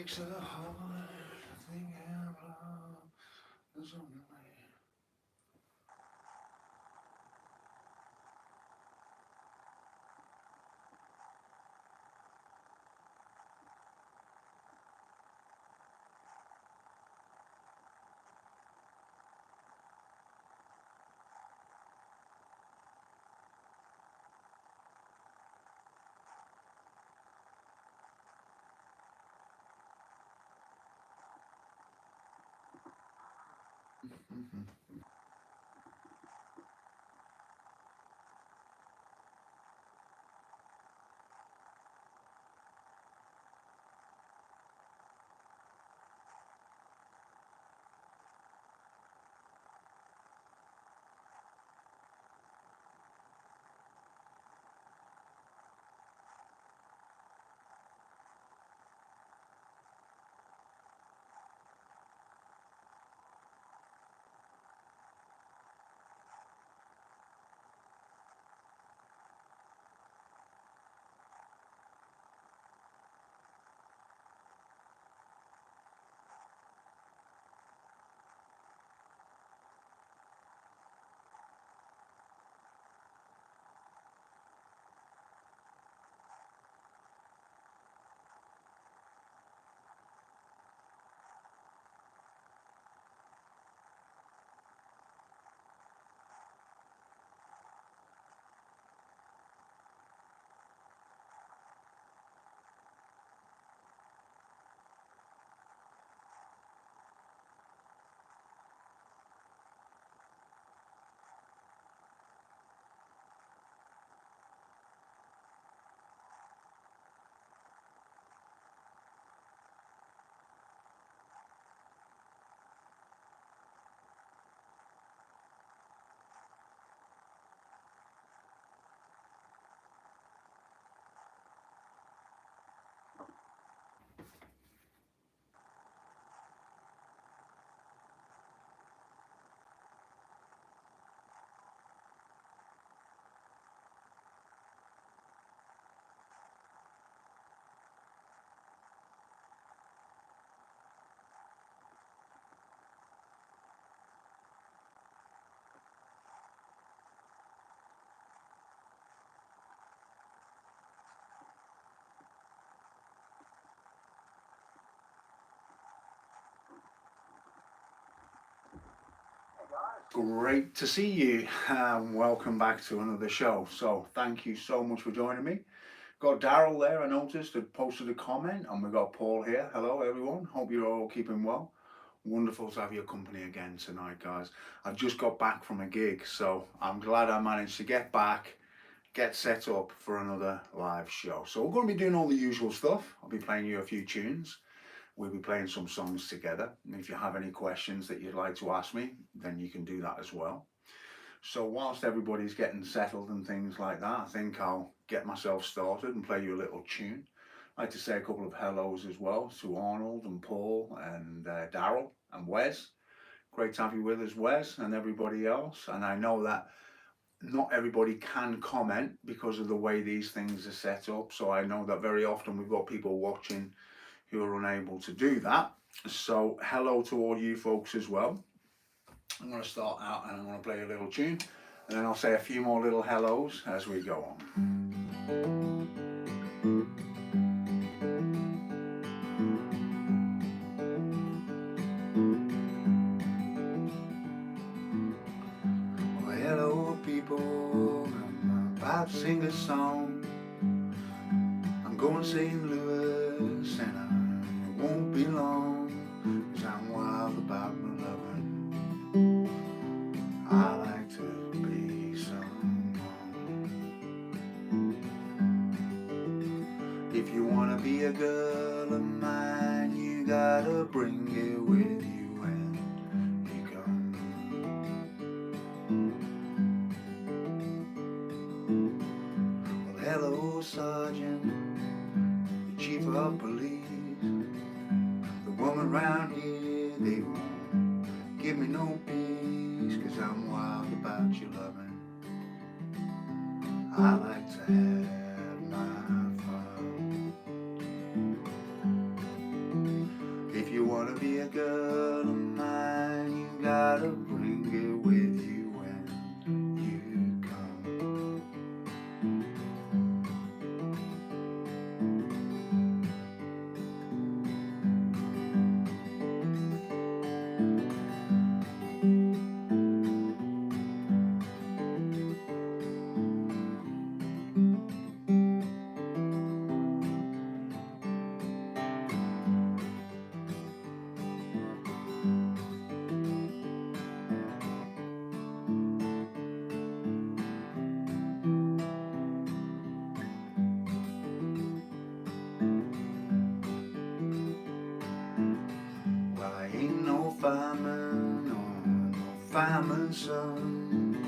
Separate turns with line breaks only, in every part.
Breaks of the heart, thinking out loud, there's only way. Great to see you. Welcome back to another show. So, thank you so much for joining me. Got Daryl there, I noticed, had posted a comment, and we've got Paul here. Hello, everyone. Hope you're all keeping well. Wonderful to have your company again tonight, guys. I've just got back from a gig, so I'm glad I managed to get back, get set up for another live show. So, we're going to be doing all the usual stuff. I'll be playing you a few tunes. We'll be playing some songs together. And if you have any questions that you'd like to ask me, then you can do that as well. So whilst everybody's getting settled and things like that, I think I'll get myself started and play you a little tune. I'd like to say a couple of hellos as well to Arnold and Paul and Daryl and Wes. Great to have you with us, Wes, and everybody else. And I know that not everybody can comment because of the way these things are set up. So I know that very often we've got people watching who are unable to do that. So hello to all you folks as well. I'm going to start out and I'm going to play a little tune, and then I'll say a few more little hellos as we go on. Well, hello people, I'm about to sing a song. I'm going to St. Louis and I won't be long, 'cause I'm wild about my loving. I like to be someone. If you wanna be a girl of mine, you gotta bring it with you when you come. Well, hello, Sergeant, the chief of police. The woman round here, they won't give me no peace, 'cause I'm wild about your loving. I like to have my fun. fireman's son,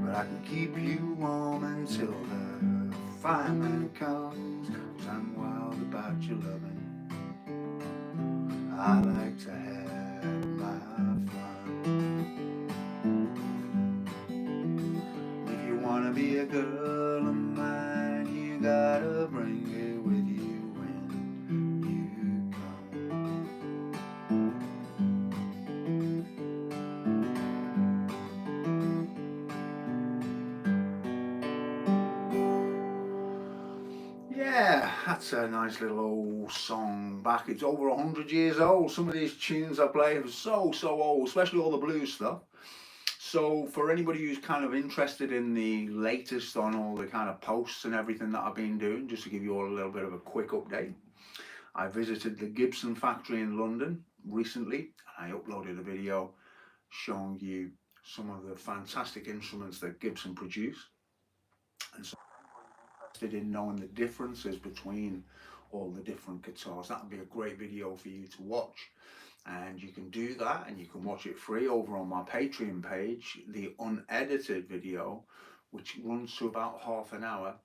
but I can keep you warm until the fireman comes. 'Cause I'm wild about your loving. I like to have my fun. If you wanna be a girl of mine, you gotta bring it with you when you come. Yeah, that's a nice little old song back. It's over 100 years old. Some of these tunes I play are so old, especially all the blues stuff. So for anybody who's kind of interested in the latest on all the kind of posts and everything that I've been doing, just to give you all a little bit of a quick update, I visited the Gibson factory in London recently, and I uploaded a video showing you some of the fantastic instruments that Gibson produce. And so if you're interested in knowing the differences between all the different guitars, that would be a great video for you to watch. And you can do that, and you can watch it free over on my Patreon page, the unedited video, which runs to about half an hour.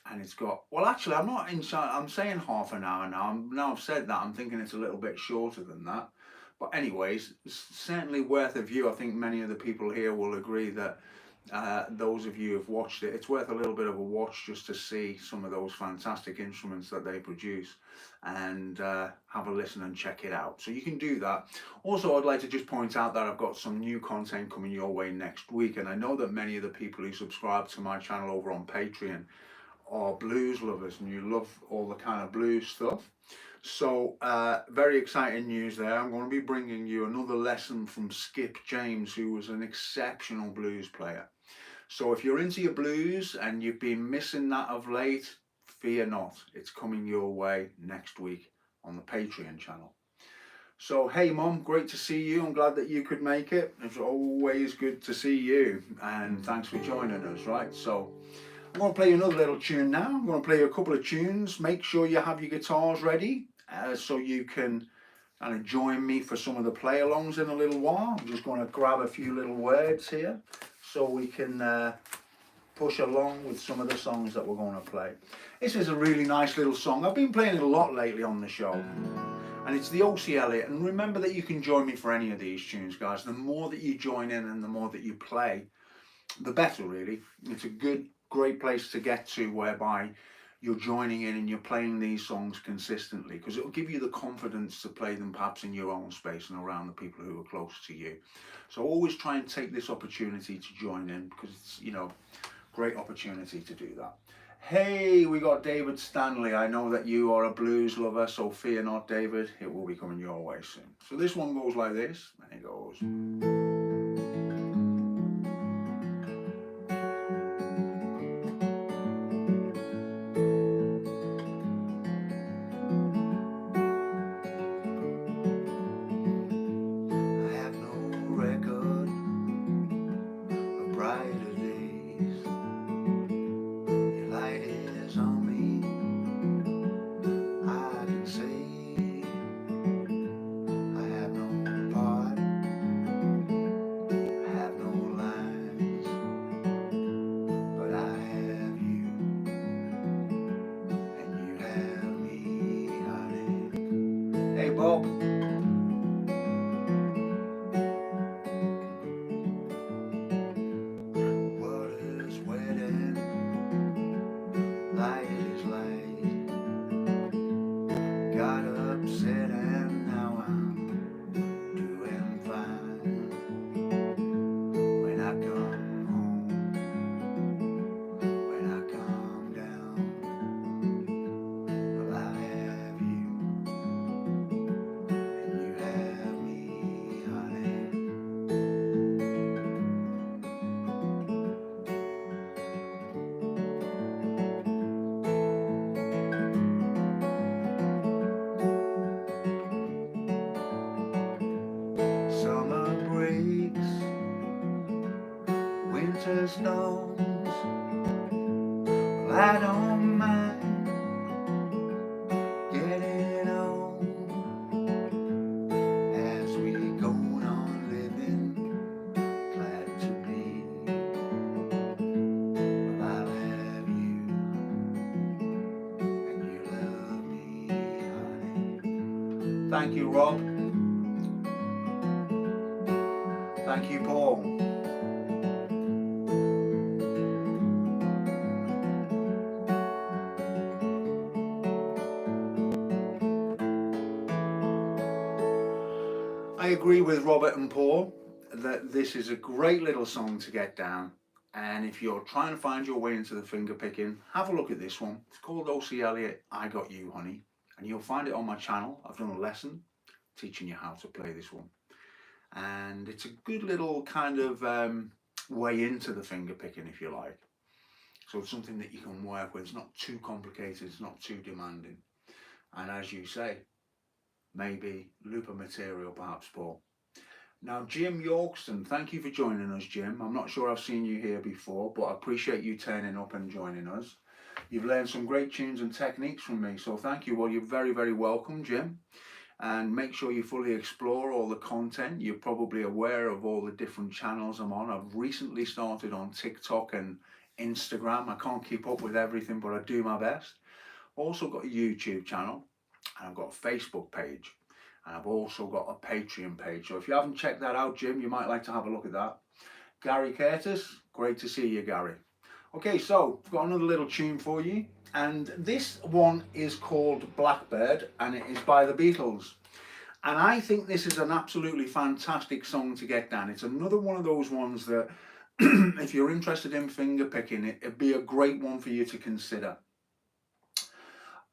And it's got, well, actually, I'm not inside, I'm saying half an hour now. Now I've said that, I'm thinking it's a little bit shorter than that. But anyways, it's certainly worth a view. I think many of the people here will agree that those of you who have watched it, it's worth a little bit of a watch just to see some of those fantastic instruments that they produce, and have a listen and check it out. So you can do that. Also, I'd like to just point out that I've got some new content coming your way next week, and I know that many of the people who subscribe to my channel over on Patreon are blues lovers, and you love all the kind of blues stuff. So very exciting news there. I'm going to be bringing you another lesson from Skip James, who was an exceptional blues player. So if you're into your blues and you've been missing that of late, fear not, it's coming your way next week on the Patreon channel. So hey Mum, great to see you. I'm glad that you could make it. It's always good to see you, and thanks for joining us. Right, so I'm going to play you another little tune now. I'm going to play you a couple of tunes. Make sure you have your guitars ready so you can kind of join me for some of the play-alongs in a little while. I'm just going to grab a few little words here so we can push along with some of the songs that we're going to play. This is a really nice little song. I've been playing it a lot lately on the show, and it's the O.C. Elliott. And remember that you can join me for any of these tunes, guys. The more that you join in and the more that you play, the better, really. It's a great place to get to, whereby you're joining in and you're playing these songs consistently, because it will give you the confidence to play them perhaps in your own space and around the people who are close to you. So always try and take this opportunity to join in, because it's, you know, great opportunity to do that. Hey, we got David Stanley. I know that you are a blues lover, so fear not, David. It will be coming your way soon. So this one goes like this, and it goes. Bob. Water's wetting, light is light. Got upset and now I'm doing fine. When I come home, when I come down, well, I have you. Summer breaks, winter storms, well, I don't mind getting on as we go on living, Thank you, Rob. Thank you, Paul. I agree with Robert and Paul that this is a great little song to get down, and if you're trying to find your way into the finger picking, have a look at this one. It's called O.C. Elliott, I Got You Honey, and you'll find it on my channel. I've done a lesson teaching you how to play this one, and it's a good little kind of way into the finger picking, if you like. So it's something that you can work with. It's not too complicated, it's not too demanding, and as you say, maybe looper material perhaps, Paul. Now, Jim Yorkston, thank you for joining us, Jim. I'm not sure I've seen you here before, but I appreciate you turning up and joining us. You've learned some great tunes and techniques from me, so thank you. Well, you're very, very welcome, Jim. And make sure you fully explore all the content. You're probably aware of all the different channels I'm on. I've recently started on TikTok and Instagram. I can't keep up with everything, but I do my best. Also got a YouTube channel, and I've got a Facebook page, and I've also got a Patreon page. So if you haven't checked that out, Jim, you might like to have a look at that. Gary Curtis, great to see you, Gary. Okay, so I've got another little tune for you, and this one is called Blackbird, and it is by the Beatles. And I think this is an absolutely fantastic song to get down. It's another one of those ones that if you're interested in finger picking, it'd be a great one for you to consider.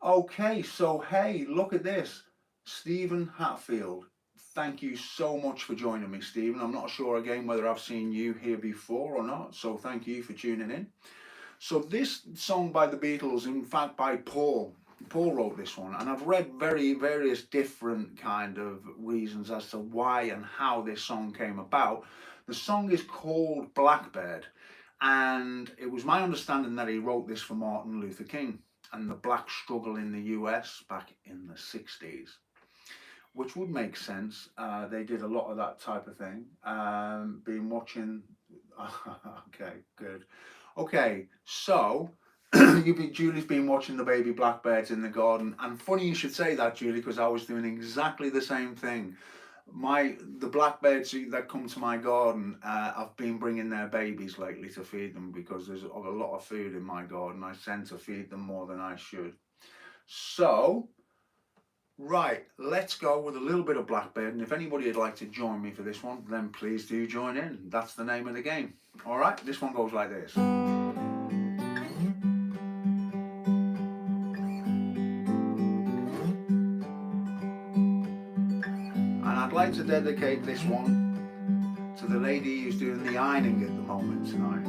Okay, so hey, look at this. Stephen Hatfield. Thank you so much for joining me, Stephen. I'm not sure again whether I've seen you here before or not, so thank you for tuning in. So this song by the Beatles, in fact by Paul wrote this one, and I've read various different kind of reasons as to why and how this song came about. The song is called Blackbird, and it was my understanding that he wrote this for Martin Luther King and the black struggle in the US back in the 60s, which would make sense. They did a lot of that type of thing. Been watching, okay, good. Okay, so Julie's been watching the baby blackbirds in the garden, and funny you should say that, Julie, because I was doing exactly the same thing. The blackbirds that come to my garden, I've been bringing their babies lately to feed them because there's a lot of food in my garden. I tend to feed them more than I should. So, right, let's go with a little bit of Blackbird, and if anybody would like to join me for this one, then please do join in. That's the name of the game. All right, this one goes like this. I'd like to dedicate this one to the lady who's doing the ironing at the moment tonight.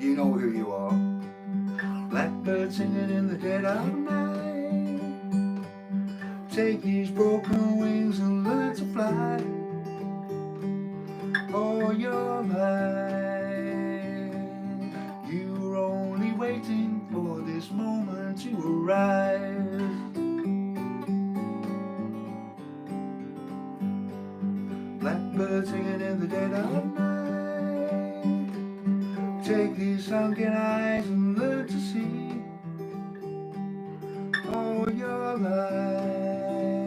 You know who you are. Blackbird singing in the dead of night. Take these broken wings and learn to fly. All your life, you're only waiting for this moment to arrive. Blackbird singing in the dead of night. Take these sunken eyes and learn to see. All your life,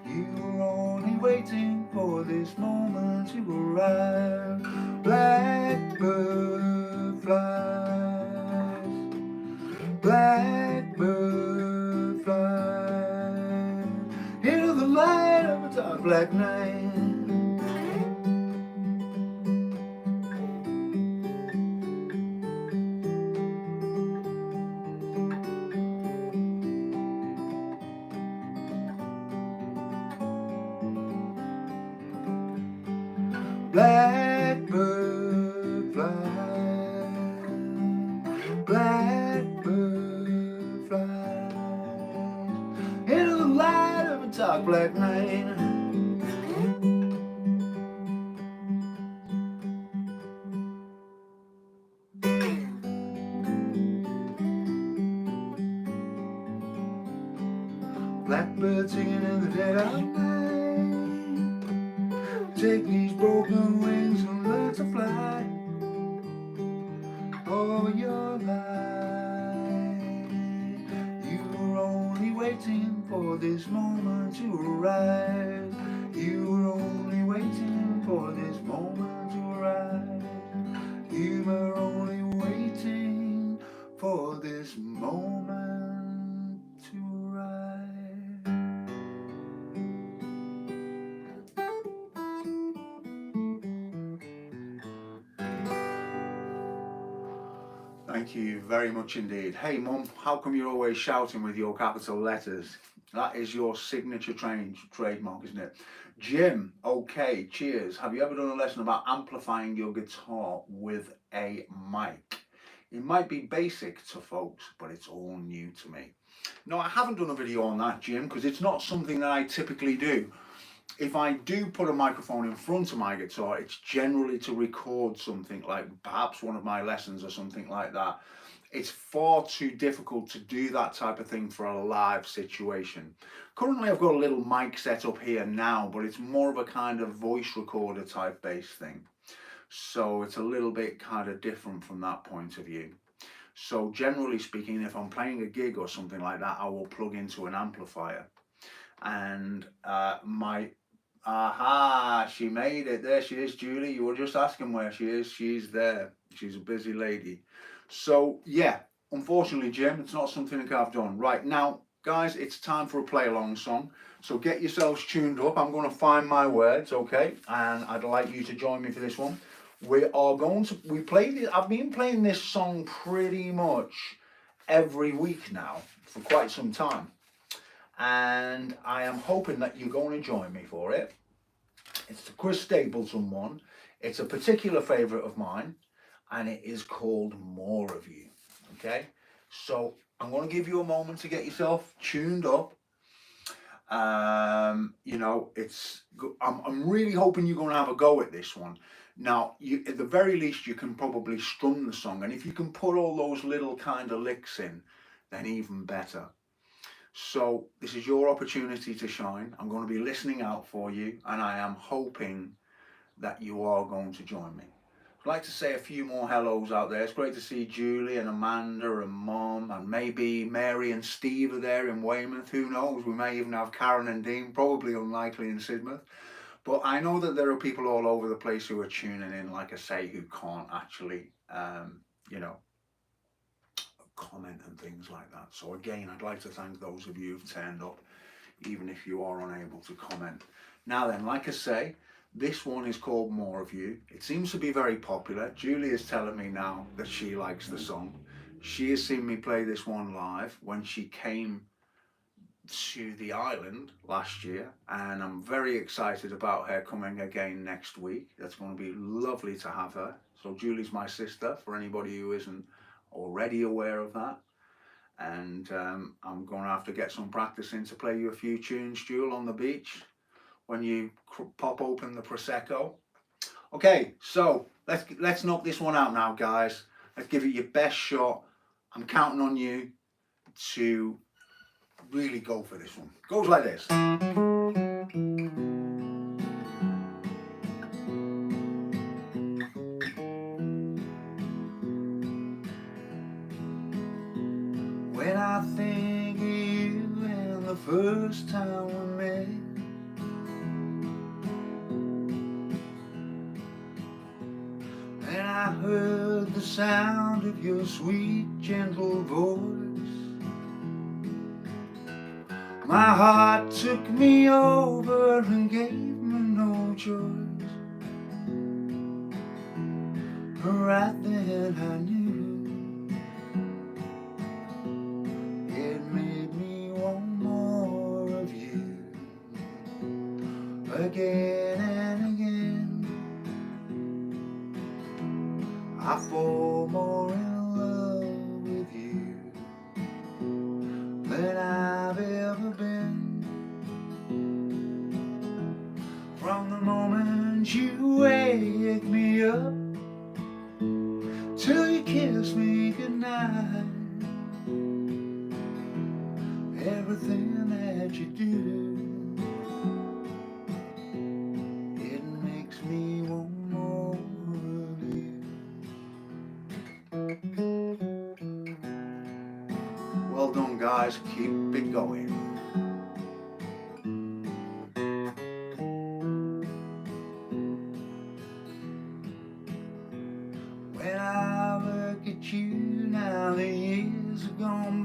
you're only waiting for this moment to arrive. Blackbird flies. Blackbird flies into the light of a dark black night. Blackbird flies. Blackbird flies into the light of a dark black night. Blackbird singing in the dead of night. Take these broken wings and learn to fly. All your life, you're only waiting for for this moment to arrive. You were only waiting for this moment to arrive. You were only waiting for this moment to arrive. Thank you very much indeed. Hey Mum, how come you're always shouting with your capital letters? That is your signature trademark, isn't it? Jim, okay, cheers. Have you ever done a lesson about amplifying your guitar with a mic? It might be basic to folks, but it's all new to me. No, I haven't done a video on that, Jim, because it's not something that I typically do. If I do put a microphone in front of my guitar, it's generally to record something like perhaps one of my lessons or something like that. It's far too difficult to do that type of thing for a live situation. Currently I've got a little mic set up here now, but it's more of a kind of voice recorder type bass thing. So it's a little bit kind of different from that point of view. So generally speaking, if I'm playing a gig or something like that, I will plug into an amplifier. And aha, she made it. There she is, Julie. You were just asking where she is. She's there. She's a busy lady. So yeah, unfortunately, Jim, it's not something that I've done. Right now, guys, it's time for a play along song. So get yourselves tuned up. I'm going to find my words, okay? And I'd like you to join me for this one. We are going to, I've been playing this song pretty much every week now for quite some time. And I am hoping that you're going to join me for it. It's the Chris Stapleton one. It's a particular favourite of mine, and it is called More of You. Okay, so I'm going to give you a moment to get yourself tuned up. You know, I'm really hoping you're going to have a go at this one. Now, at the very least, you can probably strum the song, and if you can put all those little kind of licks in, then even better. So this is your opportunity to shine. I'm going to be listening out for you, and I am hoping that you are going to join me. I'd like to say a few more hellos out there. It's great to see Julie and Amanda and Mom, and maybe Mary and Steve are there in Weymouth. Who knows? We may even have Karen and Dean, probably unlikely in Sidmouth. But I know that there are people all over the place who are tuning in, like I say, who can't actually, you know, comment and things like that. So again, I'd like to thank those of you who've turned up, even if you are unable to comment. Now then, like I say, this one is called More of You. It seems to be very popular. Julie is telling me now that she likes the song. She has seen me play this one live when she came to the island last year, and I'm very excited about her coming again next week. That's going to be lovely to have her. So Julie's my sister, for anybody who isn't already aware of that. And I'm going to have to get some practice in to play you a few tunes, Jewel, on the beach when you pop open the Prosecco. Okay, so let's knock this one out now, guys. Let's give it your best shot. I'm counting on you to really go for this one. Goes like this. When I think of you and the first time we met, and I heard the sound of your sweet, gentle voice, my heart took me over and gave me no choice. Right then I knew it made me want more of you. Again and again I fall more in love with you than I've ever been. From the moment you wake me up till you kiss me goodnight, everything that you do, it makes me want more of you. Well done, guys. Keep it going.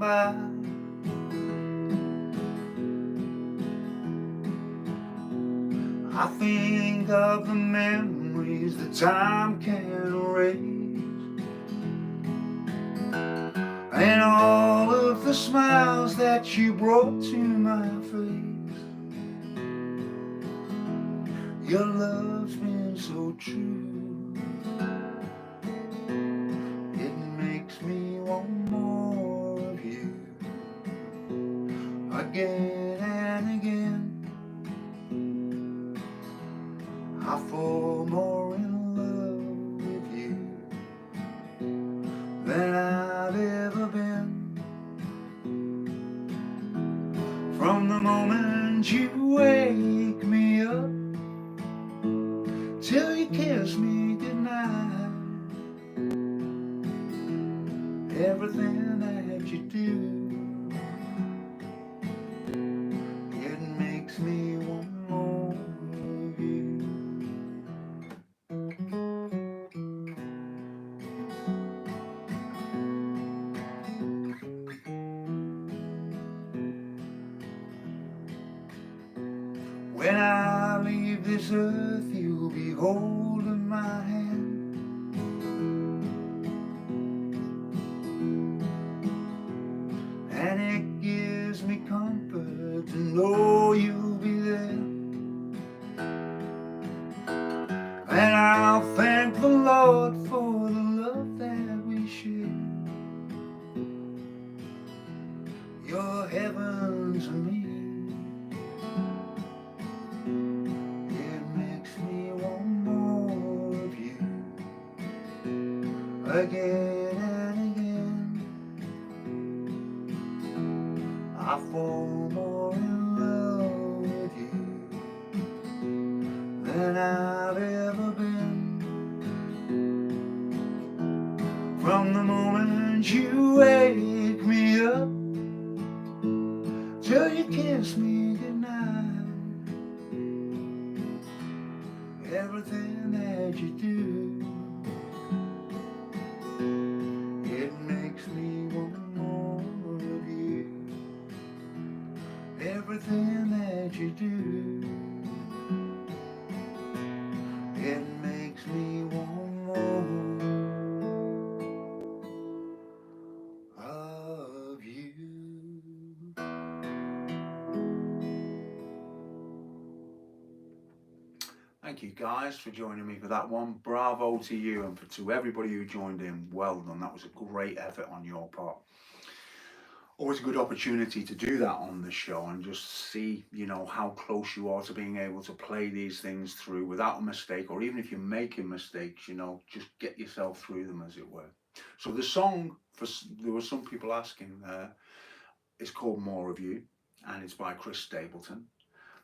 by. I think of the memories that time can erase, and all of the smiles that you brought to my face. Your love's been so true, it makes me want more of you, again and again. I fall more in love with you than I've ever been. From the moment you wake me up till you kiss me goodnight, everything that you do, it makes me want more of you. When I leave this earth, you'll be holding my hand, and it gives me comfort to know you'll be there. And I'll thank the Lord for the love that we share. You're heaven to me. It makes me want more of you, again and again. I fall more in love with you than I've ever been. From the moment you wake me up till you kiss me goodnight, everything that you do, it makes me want more of you. Everything that you do, it makes me want more of you. Thank you guys for joining me for that one. Bravo to you, and to everybody who joined in, well done. That was a great effort on your part. Always a good opportunity to do that on the show and just see, how close you are to being able to play these things through without a mistake, or even if you're making mistakes, just get yourself through them, as it were. So the song, there were some people asking, is called More of You, and it's by Chris Stapleton.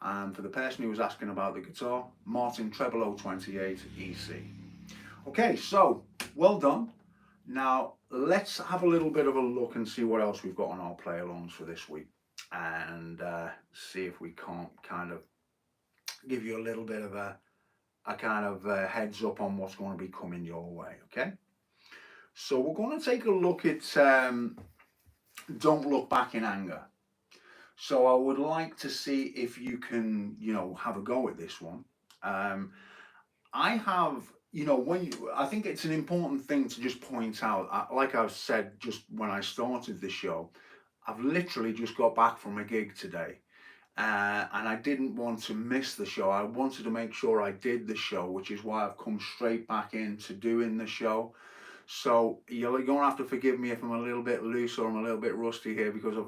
And for the person who was asking about the guitar, Martin Treble 28 EC. Okay, so well done. Now let's have a little bit of a look and see what else we've got on our play-alongs for this week, and see if we can't kind of give you a little bit of a kind of heads up on what's going to be coming your way. Okay, so we're going to take a look at Don't Look Back in Anger. So I would like to see if you can, have a go at this one. I have, I think it's an important thing to just point out, like I've said just when I started the show, I've literally just got back from a gig today. And I didn't want to miss the show. I wanted to make sure I did the show, which is why I've come straight back into doing the show. So you're going to have to forgive me if I'm a little bit loose or I'm a little bit rusty here, because I've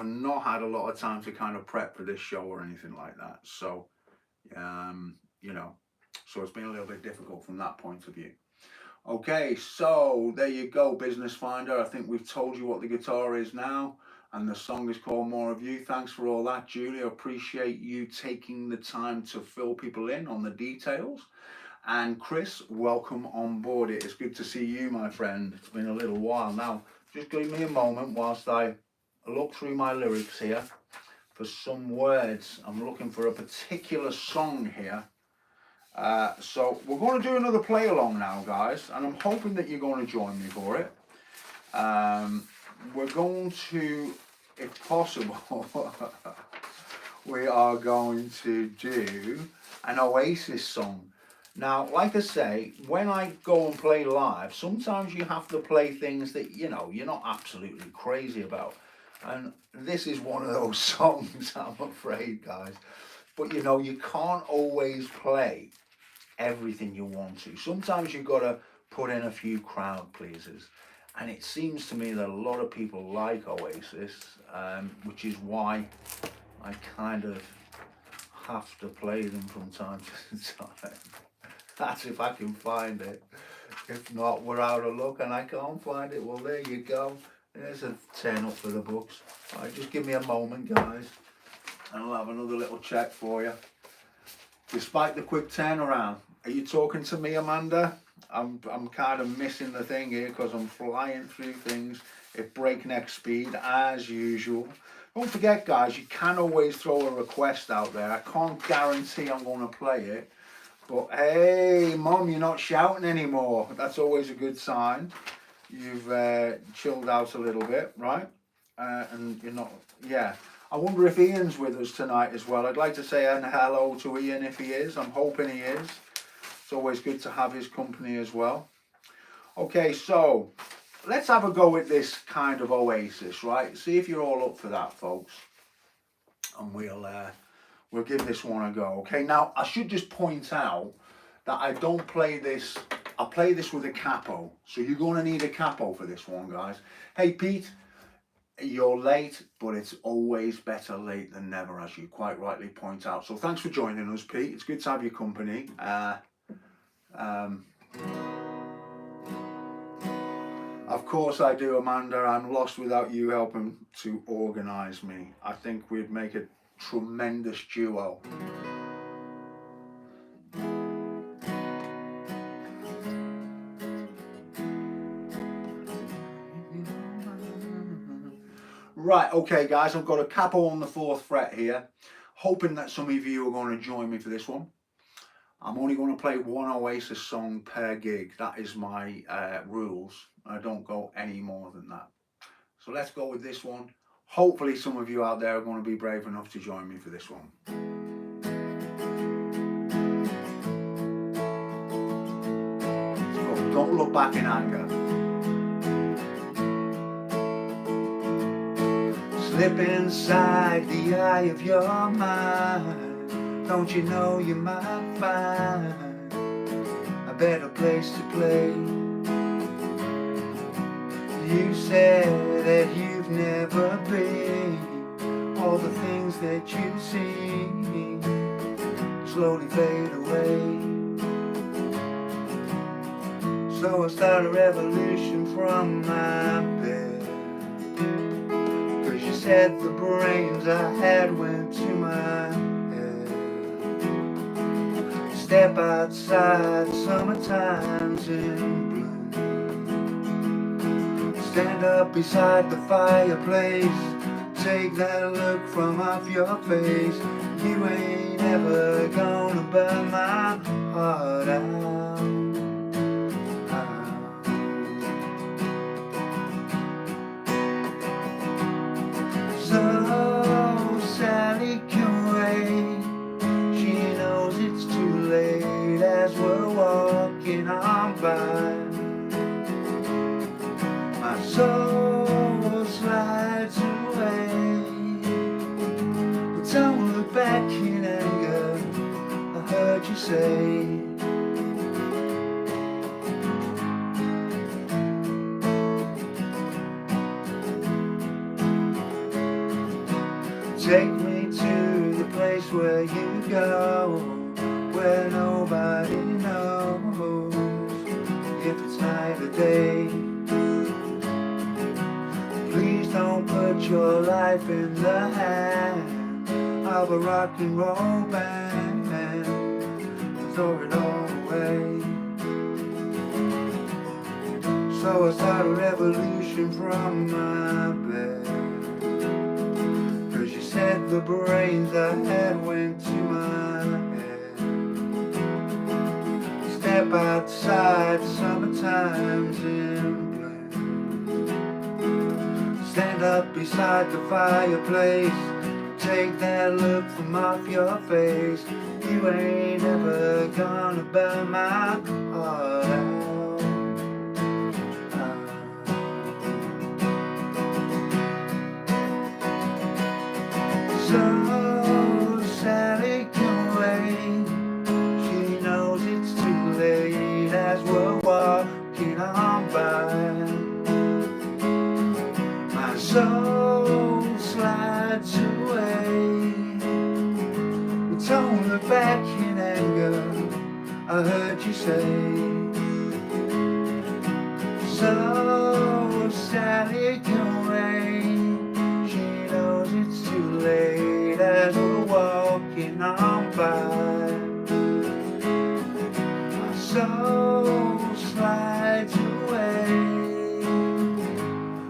not had a lot of time to kind of prep for this show or anything like that. So, so it's been a little bit difficult from that point of view. Okay, so there you go, Business Finder. I think we've told you what the guitar is now, and the song is called More of You. Thanks for all that, Julie. I appreciate you taking the time to fill people in on the details. And Chris, welcome on board. It is good to see you, my friend. It's been a little while now. Just give me a moment whilst I look through my lyrics here for some words. I'm looking for a particular song here. So we're going to do another play along now, guys, and I'm hoping that you're going to join me for it. we're going to, if possible, we are going to do an Oasis song. Now, like I say, when I go and play live, sometimes you have to play things that, you know, you're not absolutely crazy about. And this is one of those songs, I'm afraid, guys. But, you know, you can't always play everything you want to. Sometimes you've got to put in a few crowd pleasers. And it seems to me that a lot of people like Oasis, which is why I kind of have to play them from time to time. That's if I can find it. If not, we're out of luck and I can't find it. Well, there you go. There's a 10 up for the books. All right, just give me a moment, guys, and I'll have another little check for you. Despite the quick turnaround, are you talking to me, Amanda? I'm kind of missing the thing here because I'm flying through things at breakneck speed as usual. Don't forget, guys, you can always throw a request out there. I can't guarantee I'm going to play it. But hey, Mom, you're not shouting anymore. That's always a good sign. You've chilled out a little bit, right? And you're not, yeah. I wonder if Ian's with us tonight as well. I'd like to say hello to Ian if he is. I'm hoping he is. It's always good to have his company as well. Okay, so let's have a go at this kind of Oasis, right? See if you're all up for that, folks. And we'll give this one a go. Okay, now I should just point out that I don't play this, I play this with a capo. So you're going to need a capo for this one, guys. Hey, Pete, you're late, but it's always better late than never, as you quite rightly point out. So thanks for joining us, Pete. It's good to have your company. Of course I do, Amanda. I'm lost without you helping to organise me. I think we'd make a tremendous duo. Right, okay guys, I've got a capo on the 4th fret here, hoping that some of you are going to join me for this one. I'm only going to play one Oasis song per gig. That is my rules. I don't go any more than that. So let's go with this one. Hopefully some of you out there are going to be brave enough to join me for this one. So don't look back in anger. Slip inside the eye of your mind. Don't you know you might find a better place to play? You said that you've never been. All the things that you've seen slowly fade away. So I start a revolution from my bed. 'Cause you said the brains I had went to my head. Step outside, summertime's in bloom. Stand up beside the fireplace. Take that look from off your face. You ain't ever gonna burn my heart out. So Sally can wait. She knows it's too late as we're walking on by. My soul slides away, but don't look back in anger. I heard you say. Take me to the place where you go, where nobody knows if it's night or day. Please don't put your life in the hand of a rock and roll band and throw it all away. So I start a revolution from my bed. 'Cause you said the brains I had went to my head. Step outside, summertime's in bloom. Stand up beside the fireplace, take that look from off your face. You ain't ever gonna burn my heart out. So Sally can wait, she knows it's too late as we're walking on by. My soul slides away, but don't look back in anger, I heard you say. So Sally can wait, she knows it's too late as we're walking on by. My soul slides away,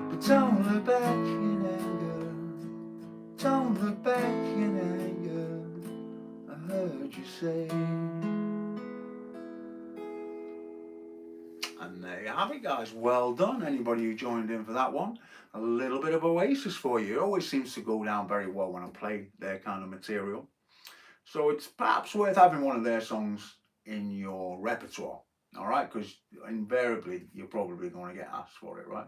but don't look back in anger, don't look back in anger, I heard you say. And there you have it, guys. Well done, anybody who joined in for that one. A little bit of Oasis for you. It always seems to go down very well when I play their kind of material. So it's perhaps worth having one of their songs in your repertoire, all right? Because invariably, you're probably going to get asked for it, right?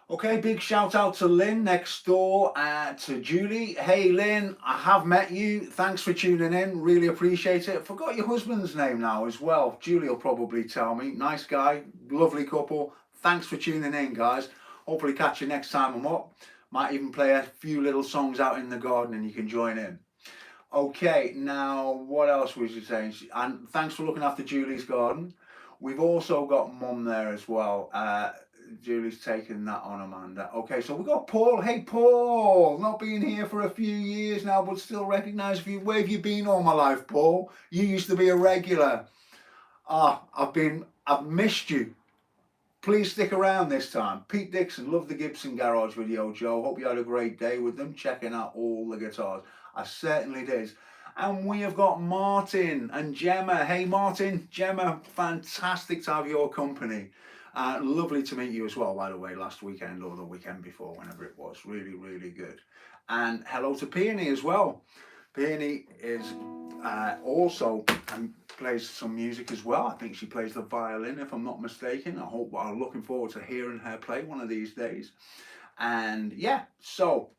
Okay, big shout out to Lynn next door, to Julie. Hey Lynn, I have met you. Thanks for tuning in. Really appreciate it. Forgot your husband's name now as well. Julie will probably tell me. Nice guy, lovely couple. Thanks for tuning in, guys. Hopefully catch you next time I'm up. Might even play a few little songs out in the garden and you can join in. Okay, now what else was you saying? And thanks for looking after Julie's garden. We've also got Mum there as well. Julie's taking that on, Amanda. Okay, so we've got Paul. Hey, Paul. Not been here for a few years now, but still recognise you. Where have you been all my life, Paul? You used to be a regular. I've missed you. Please stick around this time. Pete Dixon, love the Gibson Garage video, Joe. Hope you had a great day with them, checking out all the guitars. I certainly did. And we have got Martin and Gemma. Hey, Martin, Gemma, fantastic to have your company. Lovely to meet you as well, by the way, last weekend or the weekend before, whenever it was. Really, really good. And hello to Peony as well. Peony is also plays some music as well. I think she plays the violin, if I'm not mistaken. I'm looking forward to hearing her play one of these days. And yeah, so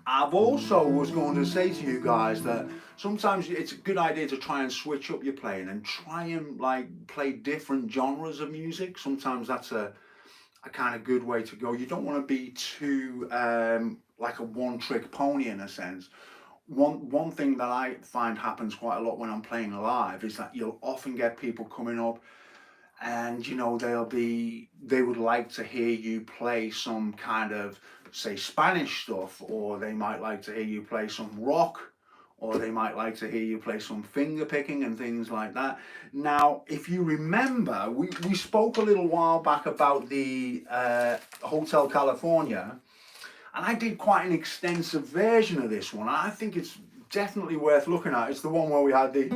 I've also was going to say to you guys that sometimes it's a good idea to try and switch up your playing and try and like play different genres of music. Sometimes that's a kind of good way to go. You don't want to be too like a one-trick pony in a sense. One thing that I find happens quite a lot when I'm playing live is that you'll often get people coming up and you know they would like to hear you play some kind of, say, Spanish stuff, or they might like to hear you play some rock, or they might like to hear you play some finger picking and things like that. Now, if you remember, we spoke a little while back about the Hotel California, and I did quite an extensive version of this one. I think it's definitely worth looking at. It's the one where we had the...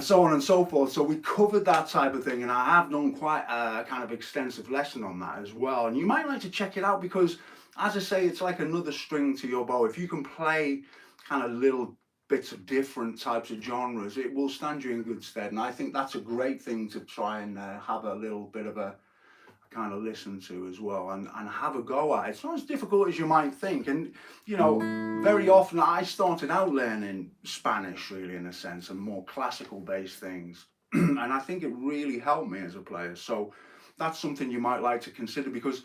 so on and so forth. So we covered that type of thing, and I have done quite a kind of extensive lesson on that as well. And you might like to check it out because, as I say, it's like another string to your bow. If you can play kind of little bits of different types of genres, it will stand you in good stead. And I think that's a great thing to try and have a little bit of a kind of listen to as well, and have a go at. It's not as difficult as you might think. And you know, very often I started out learning Spanish really, in a sense, and more classical based things, and I think it really helped me as a player. So that's something you might like to consider, because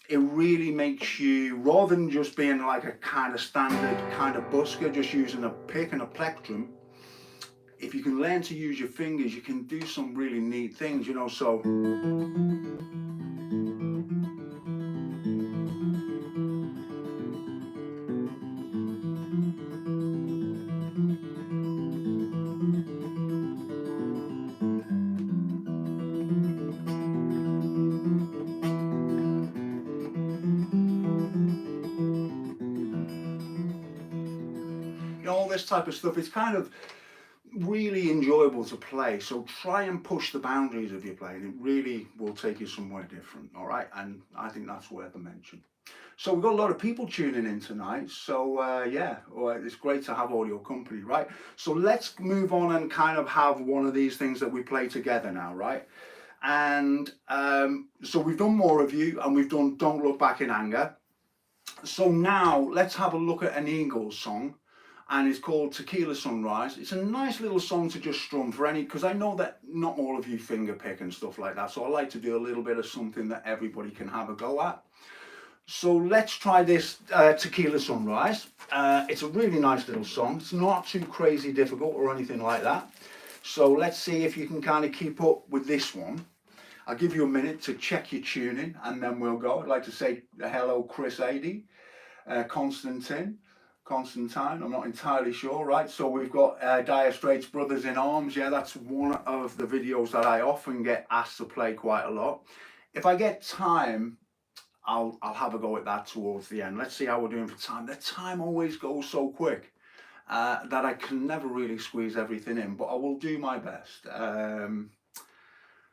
it really makes you, rather than just being like a kind of standard kind of busker, just using a pick and a plectrum, if you can learn to use your fingers, you can do some really neat things, you know. So all this type of stuff, it's kind of really enjoyable to play. So try and push the boundaries of your playing. It really will take you somewhere different, all right? And I think that's worth a mention. So we've got a lot of people tuning in tonight, so yeah, it's great to have all your company, right? So let's move on and kind of have one of these things that we play together now, right? And so we've done More of You, and we've done Don't Look Back in Anger. So now let's have a look at an Eagles song, and it's called Tequila Sunrise. It's a nice little song to just strum for any, because I know that not all of you finger pick and stuff like that, so I like to do a little bit of something that everybody can have a go at. So let's try this Tequila Sunrise. It's a really nice little song. It's not too crazy difficult or anything like that. So let's see if you can kind of keep up with this one. I'll give you a minute to check your tuning, and then we'll go. I'd like to say hello, Chris AD, Constantine, I'm not entirely sure, right? So we've got Dire Straits, Brothers in Arms. Yeah, that's one of the videos that I often get asked to play quite a lot. If I get time, I'll have a go at that towards the end. Let's see how we're doing for time. The time always goes so quick that I can never really squeeze everything in, but I will do my best.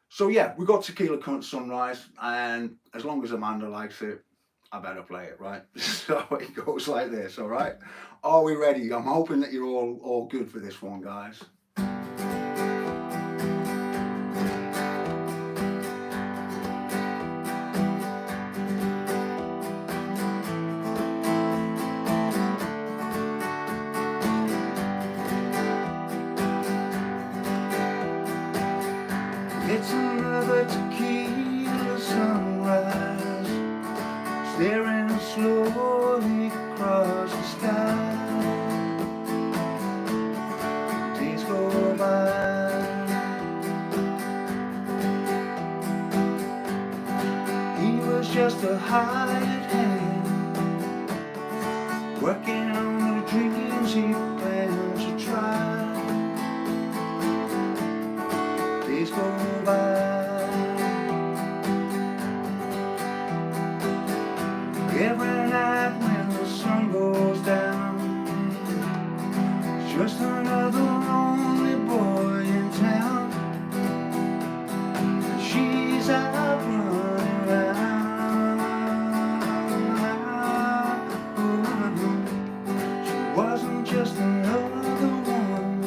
So yeah, we got Tequila Sunrise, and as long as Amanda likes it, I better play it, right? So it goes like this, all right? Are we ready? I'm hoping that you're all good for this one, guys. It's another tequila sunrise, staring slowly across the sky. Days go by, he was just a hired hand, working on the dreams he planned to try. Days go by, every night when the sun goes down, just another lonely boy in town, and she's out running around. She wasn't just another one,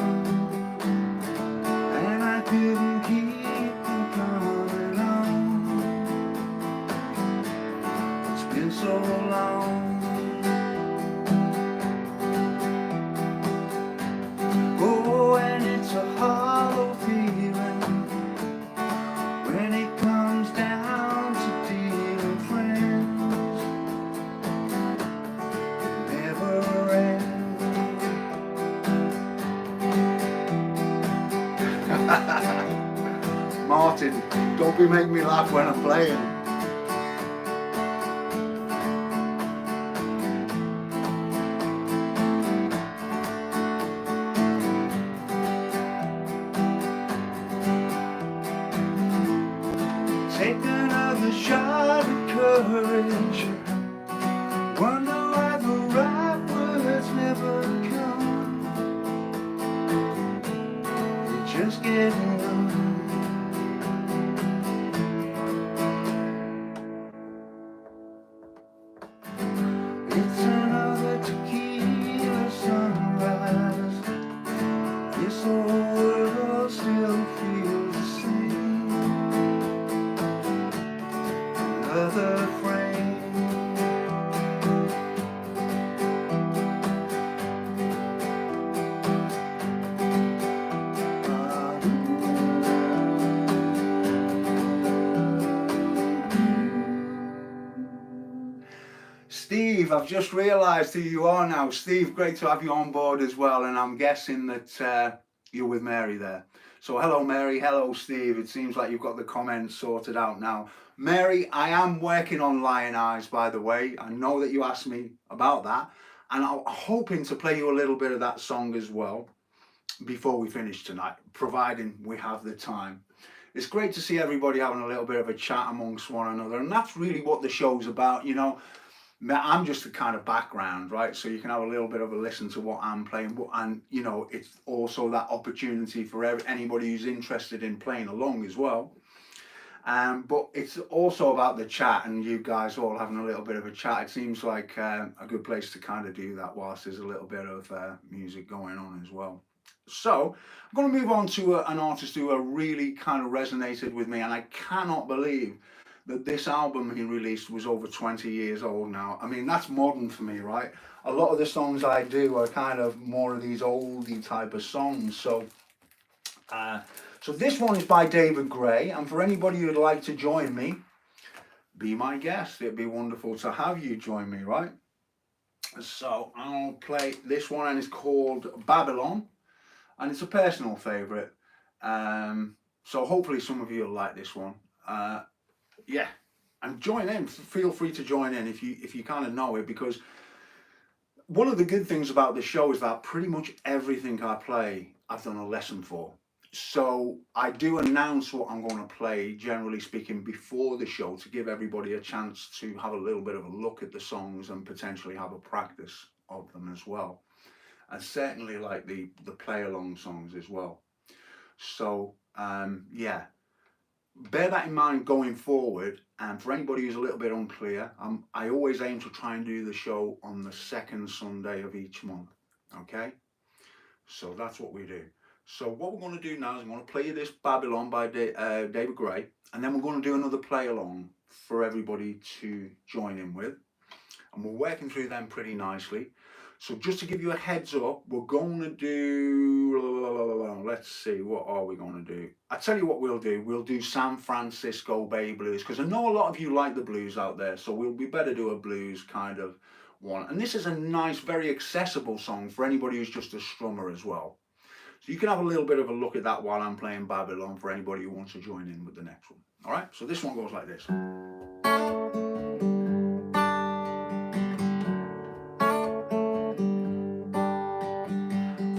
and I couldn't keep her coming on. It's been so long. Oh, and it's a hollow feeling when it comes down to dealing friends. It never ends. Martin, don't be making me laugh when I'm playing. Take another shot at courage. Wonder why the right words never come. They just I've just realised who you are now. Steve, great to have you on board as well, and I'm guessing that you're with Mary there. So hello Mary, hello Steve. It seems like you've got the comments sorted out now. Mary, I am working on Lion Eyes, by the way. I know that you asked me about that, and I'm hoping to play you a little bit of that song as well before we finish tonight, providing we have the time. It's great to see everybody having a little bit of a chat amongst one another, and that's really what the show's about. You know, I'm just the kind of background, right? So you can have a little bit of a listen to what I'm playing, and you know, it's also that opportunity for anybody who's interested in playing along as well. But it's also about the chat and you guys all having a little bit of a chat. It seems like a good place to kind of do that whilst there's a little bit of music going on as well. So I'm going to move on to an artist who really kind of resonated with me, and I cannot believe that this album he released was over 20 years old now. I mean, that's modern for me, right? A lot of the songs I do are kind of more of these oldie type of songs. So this one is by David Gray, and for anybody who'd like to join me, be my guest. It'd be wonderful to have you join me, right? So I'll play this one, and it's called Babylon, and it's a personal favourite. So hopefully some of you will like this one. Yeah, and join in. Feel free to join in if you kind of know it, because one of the good things about the show is that pretty much everything I play I've done a lesson for. So I do announce what I'm going to play, generally speaking, before the show, to give everybody a chance to have a little bit of a look at the songs and potentially have a practice of them as well. And certainly like the play along songs as well. So yeah, bear that in mind going forward. And for anybody who's a little bit unclear, I always aim to try and do the show on the second Sunday of each month. Okay, so that's what we do. So what we're going to do now is I'm going to play you this Babylon by David Gray, and then we're going to do another play along for everybody to join in with, and we're working through them pretty nicely. So just to give you a heads up, we're going to do, let's see, what are we going to do? I tell you what we'll do San Francisco Bay Blues, because I know a lot of you like the blues out there, so we better do a blues kind of one. And this is a nice, very accessible song for anybody who's just a strummer as well. So you can have a little bit of a look at that while I'm playing Babylon for anybody who wants to join in with the next one. All right, so this one goes like this.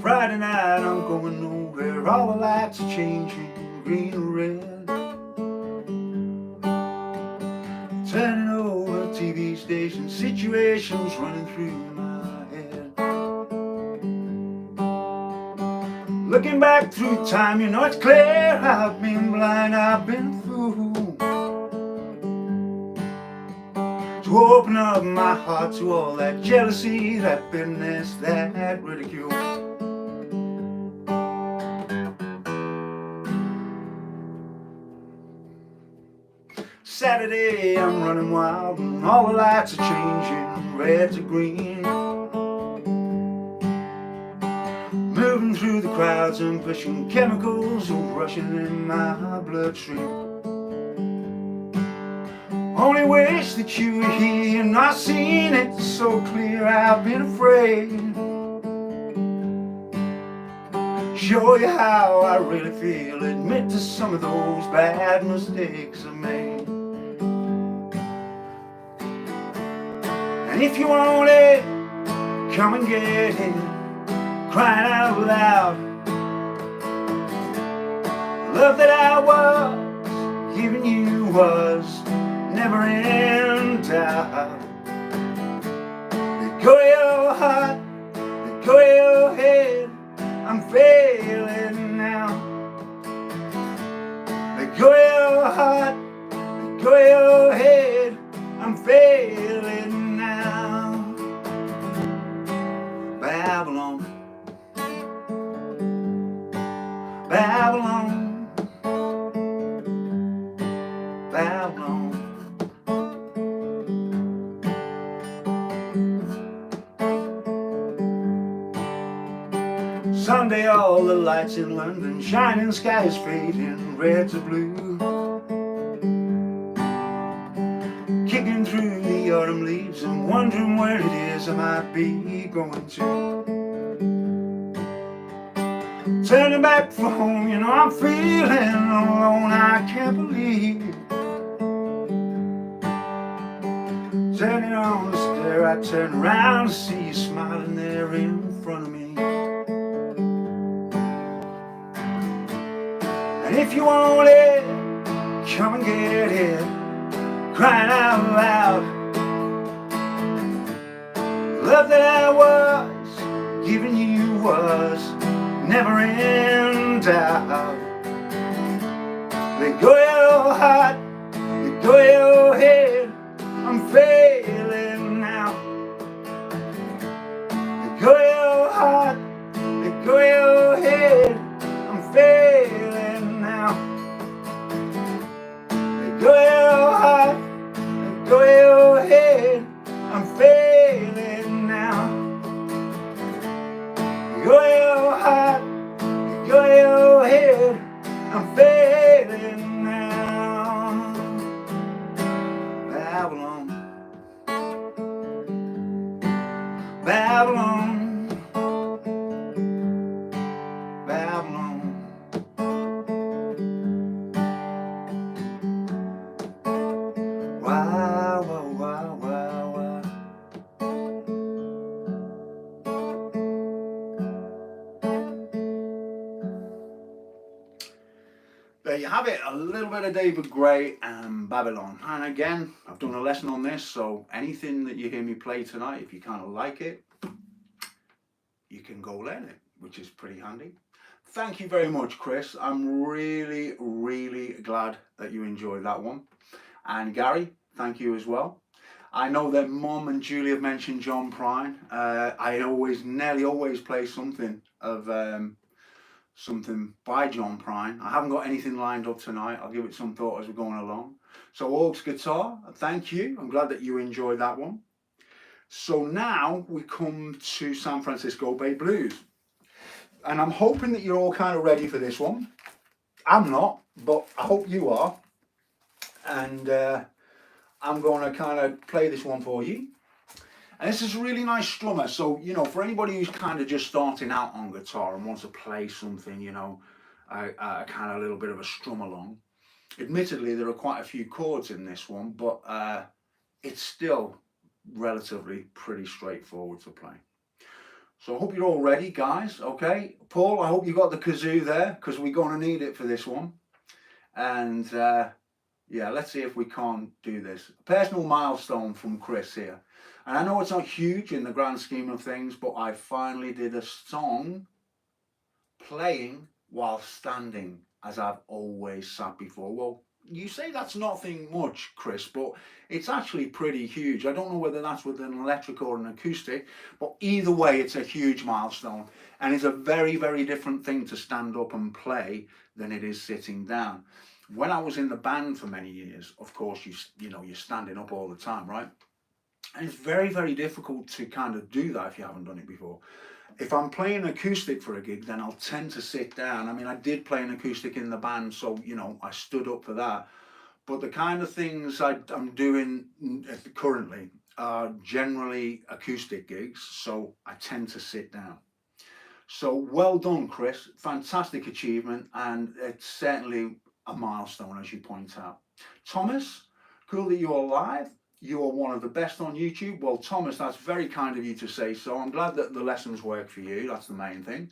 Friday night, I'm going nowhere. All the lights are changing, green and red. Turning over TV stations, situations running through my head. Looking back through time, you know it's clear I've been blind, I've been a fool. To open up my heart to all that jealousy, that bitterness, that ridicule. Saturday, I'm running wild and all the lights are changing, red to green. Moving through the crowds and pushing chemicals rushing in my bloodstream. Only wish that you were here and not seen it so clear. I've been afraid. Show you how I really feel. Admit to some of those bad mistakes I made. And if you want it, come and get it. Crying out loud. The love that I was giving you was never in doubt. Let go of your heart, let go of your head. I'm failing now. Let go of your heart, let go of your head. I'm failing now. Babylon, Babylon, Babylon. Sunday, all the lights in London, shining skies fading, red to blue. Kicking through the autumn leaves and wondering where it is I might be going to. Turning back for home, you know I'm feeling alone, I can't believe. Turning on the stair, I turn around to see you smiling there in front of me. And if you want it, come and get it, crying out loud. Love that I was giving you was never in doubt. Let go your heart, let go your head, I'm failing now. Let go your heart, let go your head, I'm failing now. Let go your heart, let go your head, I'm failing now. Let go your heart, let go your head, I'm failing now. Babylon, Babylon, Babylon. Wow, wow, wow, wow, wow. There you have it, a little bit of David Gray and Babylon. And again, I've done a lesson on this, so anything that you hear me play tonight, if you kind of like it, you can go learn it, which is pretty handy. Thank you very much, Chris. I'm really, really glad that you enjoyed that one. And Gary, thank you as well. I know that Mom and Julie have mentioned John Prine. I nearly always play something by John Prine. I haven't got anything lined up tonight. I'll give it some thought as we're going along. So Org's guitar, thank you. I'm glad that you enjoyed that one. So now we come to San Francisco Bay Blues. And I'm hoping that you're all kind of ready for this one. I'm not, but I hope you are. And I'm going to kind of play this one for you. And this is a really nice strummer. So, you know, for anybody who's kind of just starting out on guitar and wants to play something, you know, kind of a little bit of a strum along. Admittedly, there are quite a few chords in this one, but it's still relatively pretty straightforward to play. So I hope you're all ready, guys, okay? Paul, I hope you got the kazoo there, because we're going to need it for this one. And yeah, let's see if we can't do this. A personal milestone from Chris here. And I know it's not huge in the grand scheme of things, but I finally did a song playing while standing, as I've always sat before. Well, you say that's nothing much, Chris, but it's actually pretty huge. I don't know whether that's with an electric or an acoustic, but either way, it's a huge milestone. And it's a very, very different thing to stand up and play than it is sitting down. When I was in the band for many years, of course, you know, you're standing up all the time, right? And it's very, very difficult to kind of do that if you haven't done it before. If I'm playing acoustic for a gig, then I'll tend to sit down. I mean, I did play an acoustic in the band, so, you know, I stood up for that. But the kind of things I'm doing currently are generally acoustic gigs, so I tend to sit down. So well done, Chris. Fantastic achievement, and it's certainly a milestone, as you point out. Thomas, cool that you're live. You are one of the best on YouTube. Well, Thomas, that's very kind of you to say so. I'm glad that the lessons work for you. That's the main thing.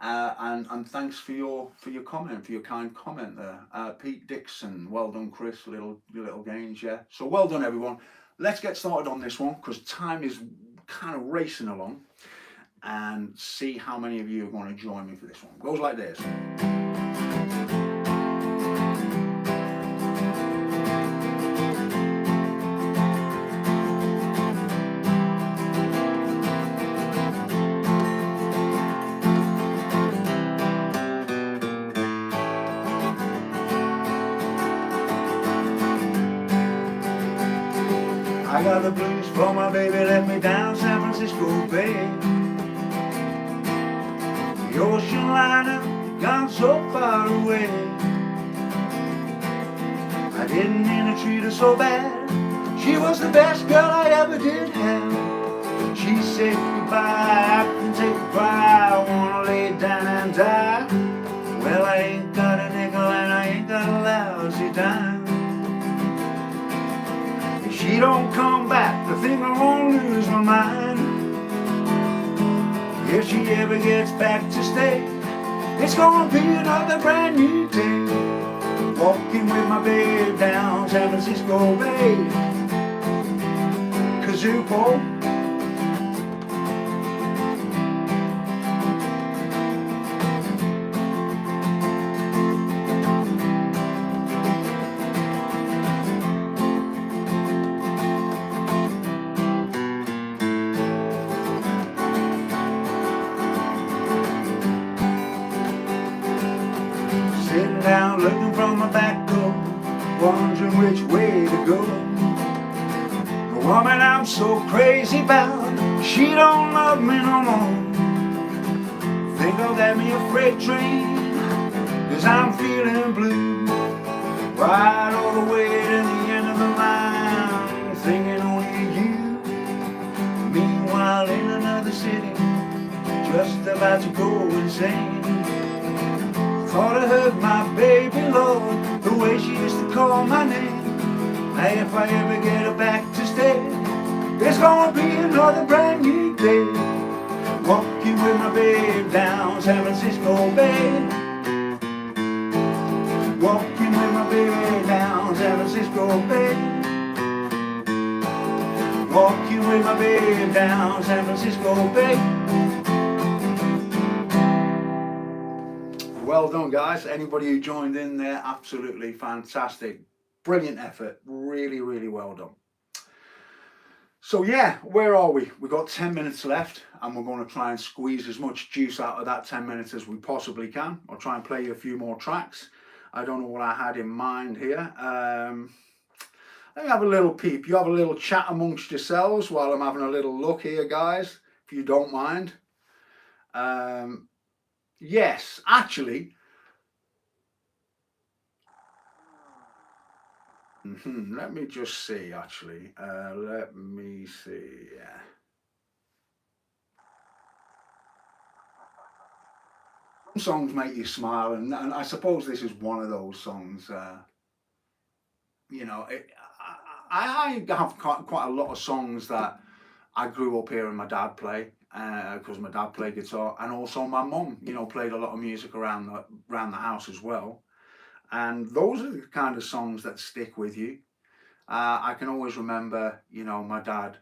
And thanks for your comment, for your kind comment there. Pete Dixon, well done, Chris. Little gains, yeah. So well done, everyone. Let's get started on this one, because time is kind of racing along, and see how many of you are going to join me for this one. It goes like this. I got the blues for my baby, let me down San Francisco Bay. The ocean liner gone so far away. I didn't mean to treat her so bad. She was the best girl I ever did have. She said goodbye, I can take a cry, I wanna lay down and die. Well, I ain't got a nickel and I ain't got a lousy dime. If she don't come back, I think I won't lose my mind. If she ever gets back to stay, it's gonna be another brand new day. Walking with my babe down San Francisco Bay. Kazoo pole. Sitting down looking from my back door, wondering which way to go. The woman I'm so crazy about, she don't love me no more. Think I'll get me a freight train, 'cause I'm feeling blue. Ride all the way to the end of the line, thinking only you. Meanwhile in another city, just about to go insane. Thought I heard my baby Lord, the way she used to call my name. Now if I ever get her back to stay, it's gonna be another brand new day. Walking with my babe down San Francisco Bay. Walking with my babe down San Francisco Bay. Walking with my babe down San Francisco Bay. Well done, guys. Anybody who joined in there, absolutely fantastic. Brilliant effort. Really, really well done. So yeah, where are we? We've got 10 minutes left and we're going to try and squeeze as much juice out of that 10 minutes as we possibly can. I'll try and play you a few more tracks. I don't know what I had in mind here. Let me have a little peep. You have a little chat amongst yourselves while I'm having a little look here, guys, if you don't mind. Yes, actually. Let me just see, actually. Let me see. Yeah. Some songs make you smile, and I suppose this is one of those songs. You know, I have quite a lot of songs that I grew up hearing my dad play, because my dad played guitar, and also my mum, you know, played a lot of music around the house as well. And those are the kind of songs that stick with you. I can always remember, you know, my dad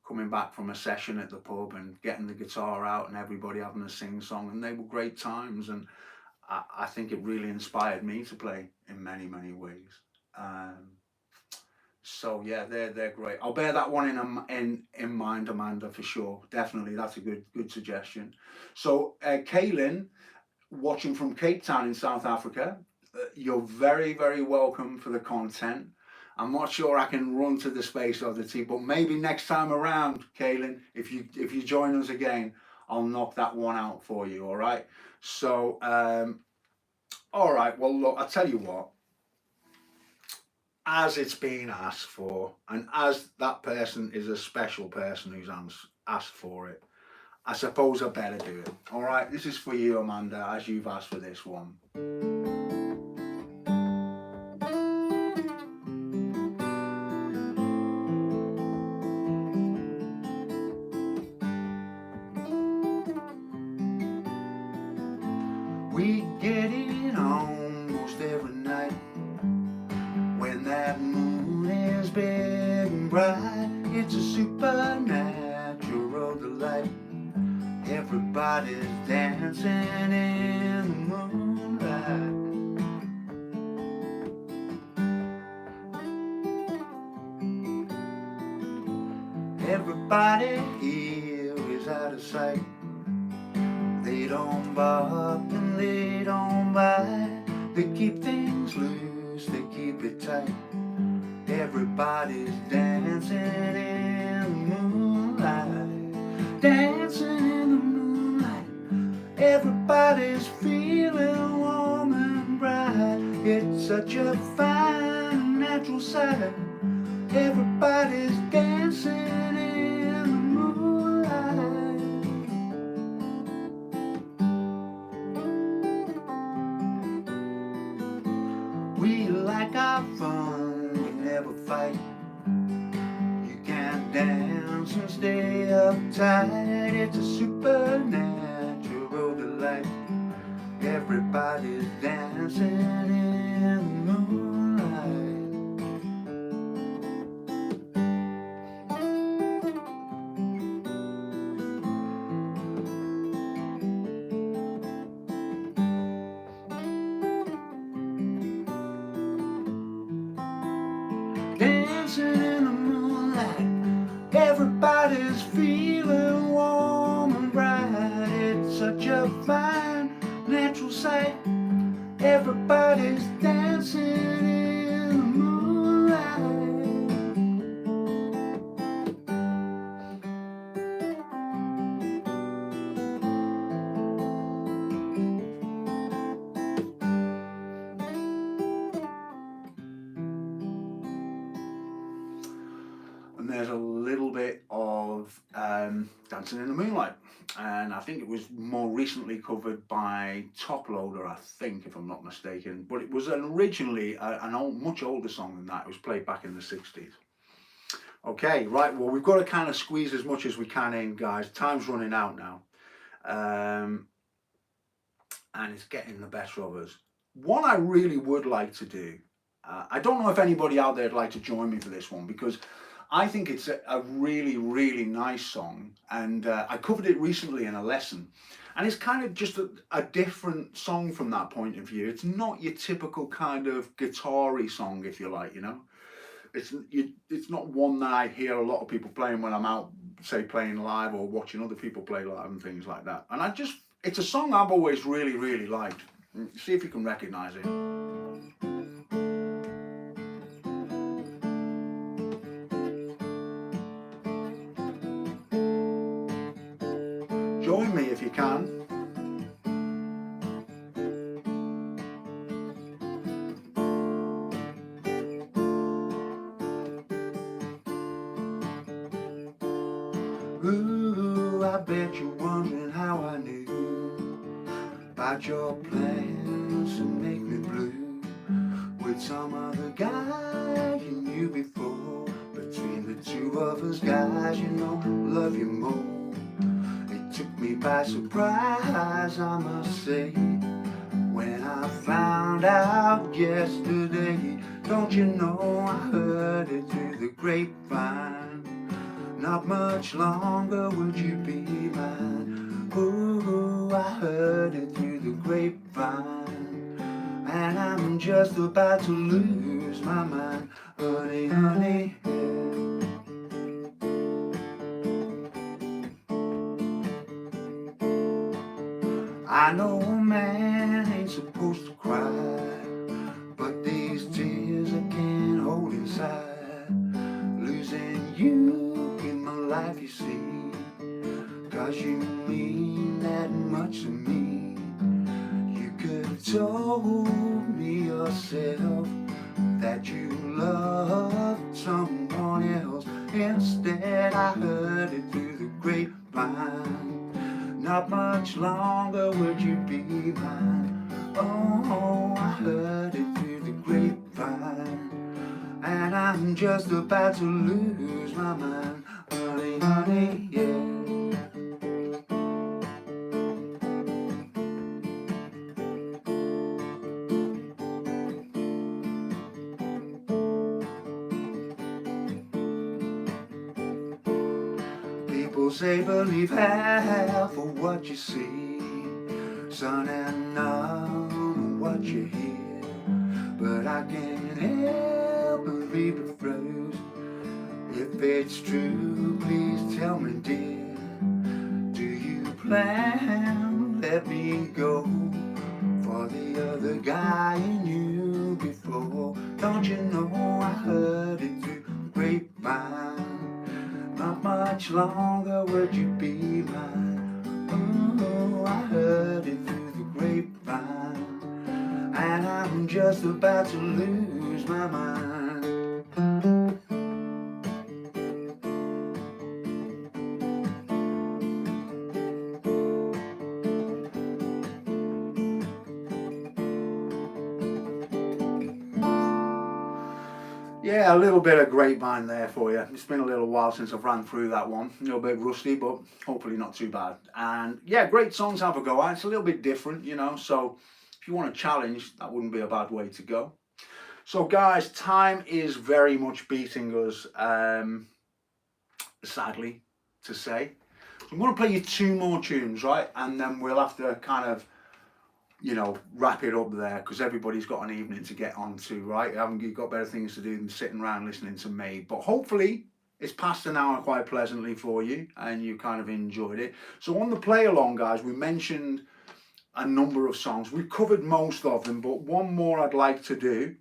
coming back from a session at the pub and getting the guitar out and everybody having a sing song, and they were great times. And I think it really inspired me to play in many, many ways. So yeah, they're great. I'll bear that one in mind, Amanda, for sure. Definitely, that's a good suggestion. So Kaylin, watching from Cape Town in South Africa, you're very, very welcome for the content. I'm not sure I can run to the space of the tea, but maybe next time around, Kaylin, if you join us again, I'll knock that one out for you. All right. So all right. Well, look, I'll tell you what. As it's been asked for, and as that person is a special person who's asked for it, I suppose I better do it. All right. This is for you, Amanda, as you've asked for this one. We get it almost every night when that moon is big and bright. It's a supernatural delight. Everybody's dancing in the moonlight. Everybody here is out of sight. They don't bark and they don't bite. They keep things loose, they keep it tight. Everybody's dancing in the moonlight. Dancing in the moonlight. Everybody's feeling warm and bright. It's such a fine natural sight. Everybody's dancing in the moonlight. stay uptight. It's a supernatural delight. Everybody's dancing in the moonlight. Dancing in the moonlight. Everybody's feeling warm and bright. It's such a fine natural sight. Everybody's dancing in the moonlight. And there's a little bit of Dancing in the Moonlight, and I think it was more recently covered by Top Loader, I think, if I'm not mistaken, but it was originally much older song than that. It was played back in the 60s. Okay, right, well, we've got to kind of squeeze as much as we can in, guys. Time's running out now, and it's getting the better of us. What I really would like to do, I don't know if anybody out there would like to join me for this one, because I think it's a really, really nice song, and I covered it recently in a lesson, and it's kind of just a different song from that point of view. It's not your typical kind of guitar-y song, if you like, you know. It's not one that I hear a lot of people playing when I'm out, say, playing live or watching other people play live and things like that. And it's a song I've always really, really liked. See if you can recognise it. Join me if you can. Ooh, I bet you're wondering how I knew about your plans to make me blue with some other guy you knew before. Between the two of us, guys, you know, love you more. Took me by surprise, I must say, when I found out yesterday. Don't you know I heard it through the grapevine? Not much longer would you be mine. Ooh, I heard it through the grapevine, and I'm just about to lose my mind. Honey, honey, I know a man ain't supposed to cry, but these tears I can't hold inside. Losing you in my life, you see, 'cause you mean that much to me. You could have told me yourself that you loved someone else. Instead, I heard it through the grapevine. Not much longer would you be mine. Oh, I heard it through the grapevine, and I'm just about to lose my mind. Honey, honey, yeah. People say believe half of what you see, son, and none of what you hear. But I can't help but read the phrase. If it's true, please tell me, dear. Do you plan to let me go for the other guy you knew before? Don't you know I heard it through the grapevine? Not much longer would you be mine. Oh, I heard it through the grapevine, and I'm just about to lose my mind. Yeah, a little bit of grapevine there for you. It's been a little while since I've ran through that one. A little bit rusty, but hopefully not too bad. And yeah, great songs to have a go at. It's a little bit different, you know, so if you want a challenge, that wouldn't be a bad way to go. So guys, time is very much beating us, sadly to say. I'm going to play you two more tunes, right? And then we'll have to kind of, you know, wrap it up there because everybody's got an evening to get on to, right? You've got better things to do than sitting around listening to me. But hopefully it's passed an hour quite pleasantly for you and you kind of enjoyed it. So on the play along, guys, we mentioned a number of songs. We've covered most of them, but one more I'd like to do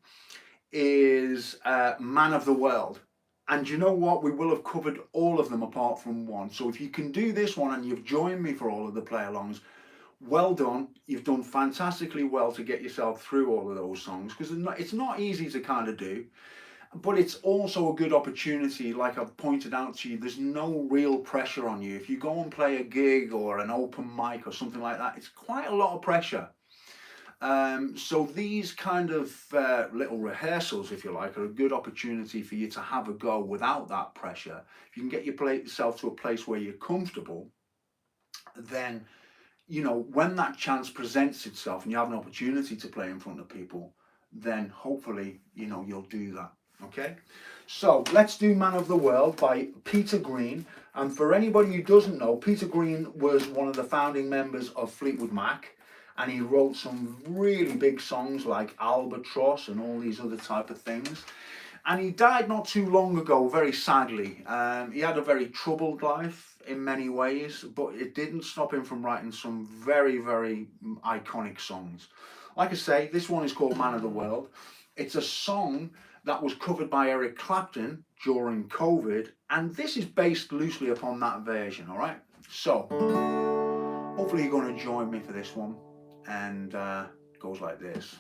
is Man of the World. And you know what? We will have covered all of them apart from one. So if you can do this one and you've joined me for all of the play alongs, well done. You've done fantastically well to get yourself through all of those songs because it's not easy to kind of do, but it's also a good opportunity. Like I've pointed out to you, there's no real pressure on you. If you go and play a gig or an open mic or something like that, it's quite a lot of pressure. So these kind of little rehearsals, if you like, are a good opportunity for you to have a go without that pressure. If you can get yourself to a place where you're comfortable, then, you know, when that chance presents itself and you have an opportunity to play in front of people, then hopefully, you know, you'll do that. Okay, so let's do Man of the World by Peter Green. And for anybody who doesn't know, Peter Green was one of the founding members of Fleetwood Mac, and he wrote some really big songs like Albatross and all these other type of things. And he died not too long ago, very sadly. He had a very troubled life in many ways, but it didn't stop him from writing some very, very iconic songs. Like I say, this one is called Man of the World. It's a song that was covered by Eric Clapton during COVID, and this is based loosely upon that version, all right? So, hopefully you're going to join me for this one, and it goes like this.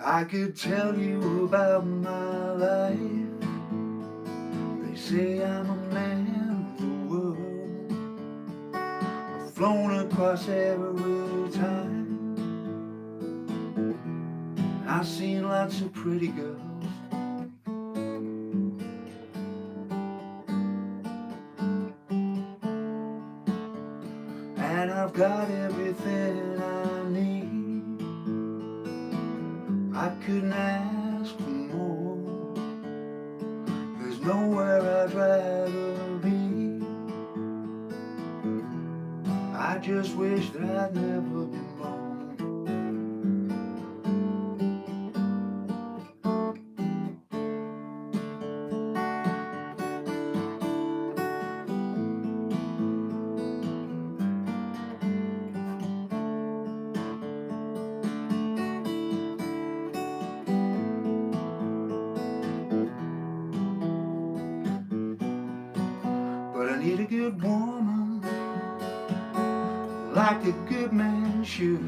I could tell you about my life. They say I'm a man of the world. I've flown across every time. I've seen lots of pretty girls. And I've got everything I need. I couldn't ask for more. There's nowhere I'd rather be. I just wish that I'd never been born. But I need a good woman, like a good man should.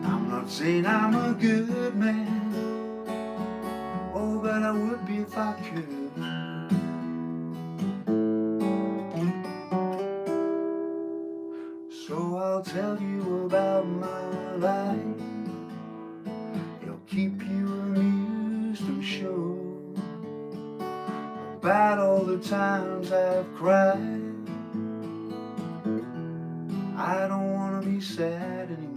I'm not saying I'm a good man, oh, but I would be if I could. So I'll tell you about my life. It'll keep you amused, I'm sure, about all the times I've cried. I don't want to be sad anymore.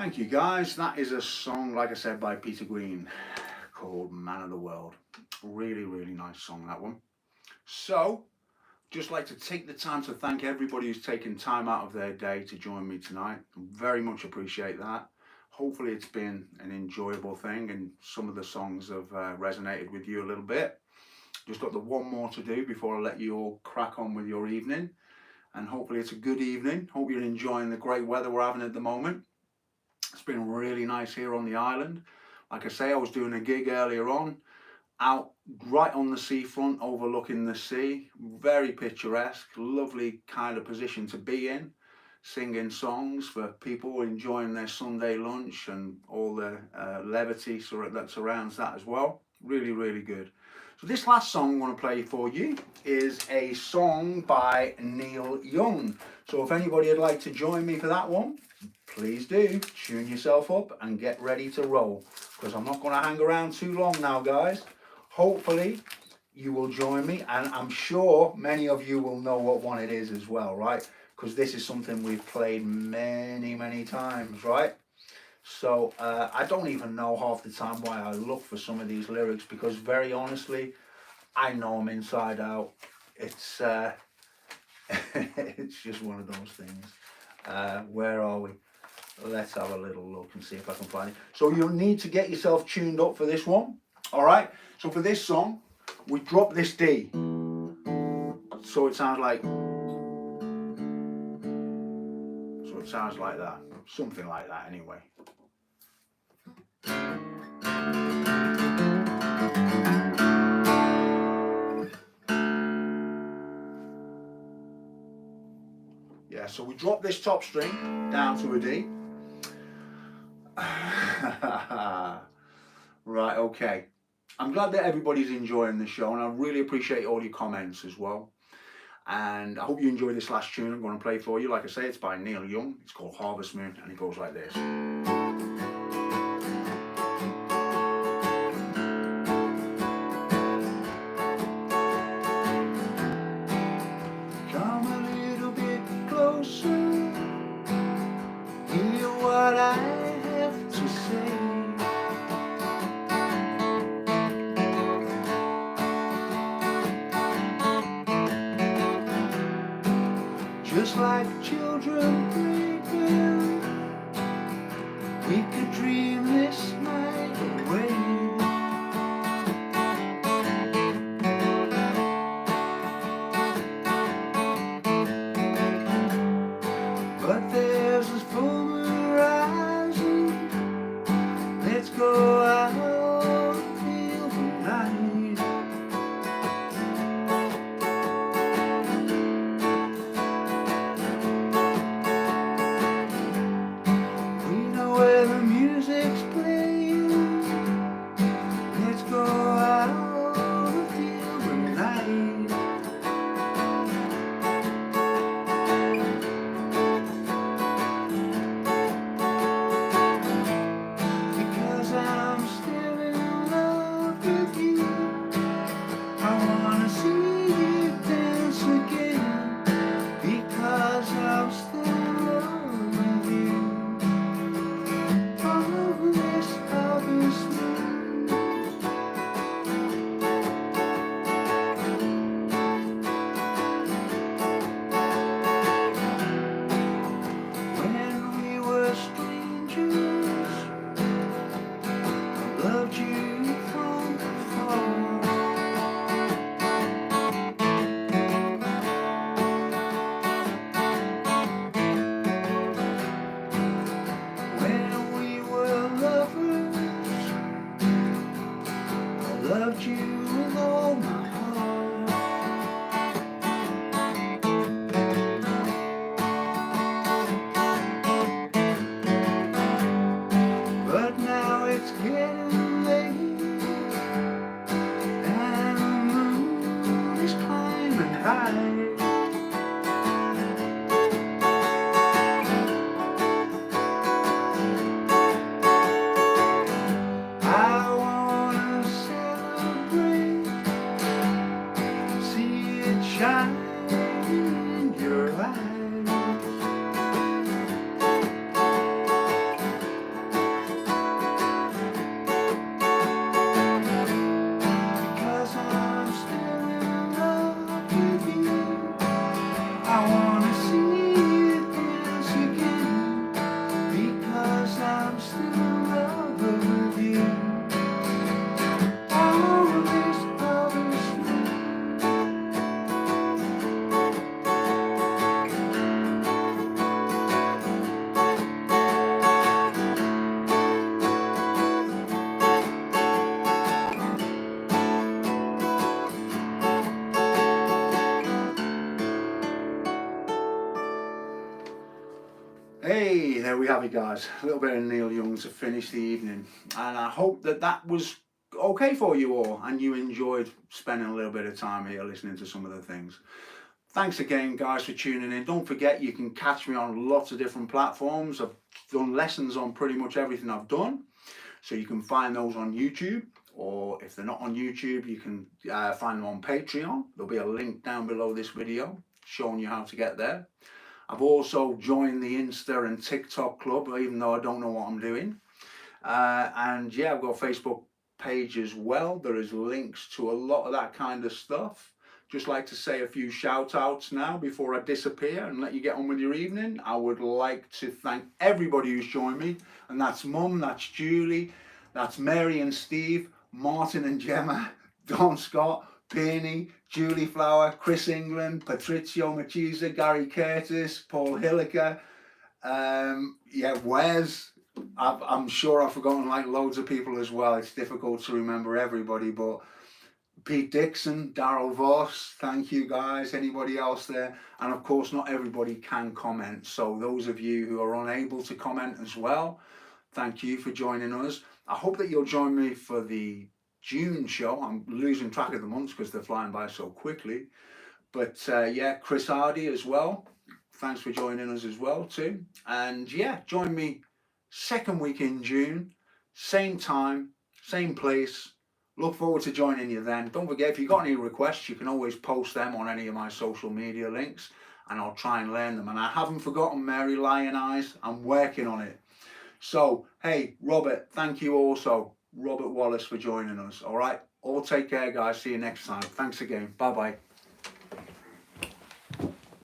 Thank you guys. That is a song, like I said, by Peter Green called Man of the World. Really, really nice song, that one. So, just like to take the time to thank everybody who's taken time out of their day to join me tonight. I very much appreciate that. Hopefully it's been an enjoyable thing and some of the songs have resonated with you a little bit. Just got the one more to do before I let you all crack on with your evening. And hopefully it's a good evening. Hope you're enjoying the great weather we're having at the moment. It's been really nice here on the island. Like I say, I was doing a gig earlier on, out right on the seafront overlooking the sea. Very picturesque, lovely kind of position to be in, singing songs for people enjoying their Sunday lunch and all the levity that surrounds that as well. Really, really good. So this last song I want to play for you is a song by Neil Young. So if anybody would like to join me for that one, please do. Tune yourself up and get ready to roll, because I'm not going to hang around too long now, guys. Hopefully you will join me, and I'm sure many of you will know what one it is as well, right? Because this is something we've played many times, right? So I don't even know half the time why I look for some of these lyrics, because very honestly, I know them inside out. It's it's just one of those things. Where are we? Let's have a little look and see if I can find it. So you'll need to get yourself tuned up for this one. All right. So for this song, we drop this D. So it sounds like. So it sounds like that. Something like that, anyway. Yeah, so we drop this top string down to a D. Right, okay. I'm glad that everybody's enjoying the show, and I really appreciate all your comments as well. And I hope you enjoy this last tune I'm going to play for you. Like I say, it's by Neil Young. It's called Harvest Moon, and it goes like this. Come a little bit closer, hear what I have to say. Just like children dreaming, we could dream this night away. But there's this full moon rising. Let's go out and feel the night. We know where the music's playing. Let's go out and feel the night. Because I'm still in love with you. I wanna see you dance again. Because I'm still in love with you. Oh, this harvest moon. When we were strangers, I loved you from afar. When we were lovers, I loved you with all my heart. But now it's getting late, and the moon is climbing high. I wanna celebrate, see it shine in your eyes. Because I'm still in love with you. there we have it, guys. A little bit of Neil Young to finish the evening, and I hope that that was okay for you all and you enjoyed spending a little bit of time here listening to some of the things. Thanks again, guys, for tuning in. Don't forget, you can catch me on lots of different platforms. I've done lessons on pretty much everything I've done, so you can find those on YouTube, or if they're not on YouTube, you can find them on Patreon. There'll be a link down below this video showing you how to get there. I've also joined the Insta and TikTok club, even though I don't know what I'm doing. And yeah, I've got a Facebook page as well. There is links to a lot of that kind of stuff. Just like to say a few shout outs now before I disappear and let you get on with your evening. I would like to thank everybody who's joined me, and that's Mum, that's Julie, that's Mary and Steve, Martin and Gemma, Don Scott, Peony, Julie Flower, Chris England, Patrizio Machiza, Gary Curtis, Paul Hilliker, yeah, Wes. I'm sure I've forgotten like loads of people as well. It's difficult to remember everybody, but Pete Dixon, Daryl Voss, thank you guys. Anybody else there? And of course, not everybody can comment. So those of you who are unable to comment as well, thank you for joining us. I hope that you'll join me for the June show. I'm losing track of the months because they're flying by so quickly. But yeah, Chris Hardy as well. Thanks for joining us as well too. And yeah, join me second week in June, same time, same place. Look forward to joining you then. Don't forget, if you've got any requests, you can always post them on any of my social media links and I'll try and learn them. And I haven't forgotten Mary Lion Eyes. I'm working on it. So, hey, Robert, thank you also. Robert Wallace for joining us. All right. All take care, guys. See you next time. Thanks again. Bye-bye.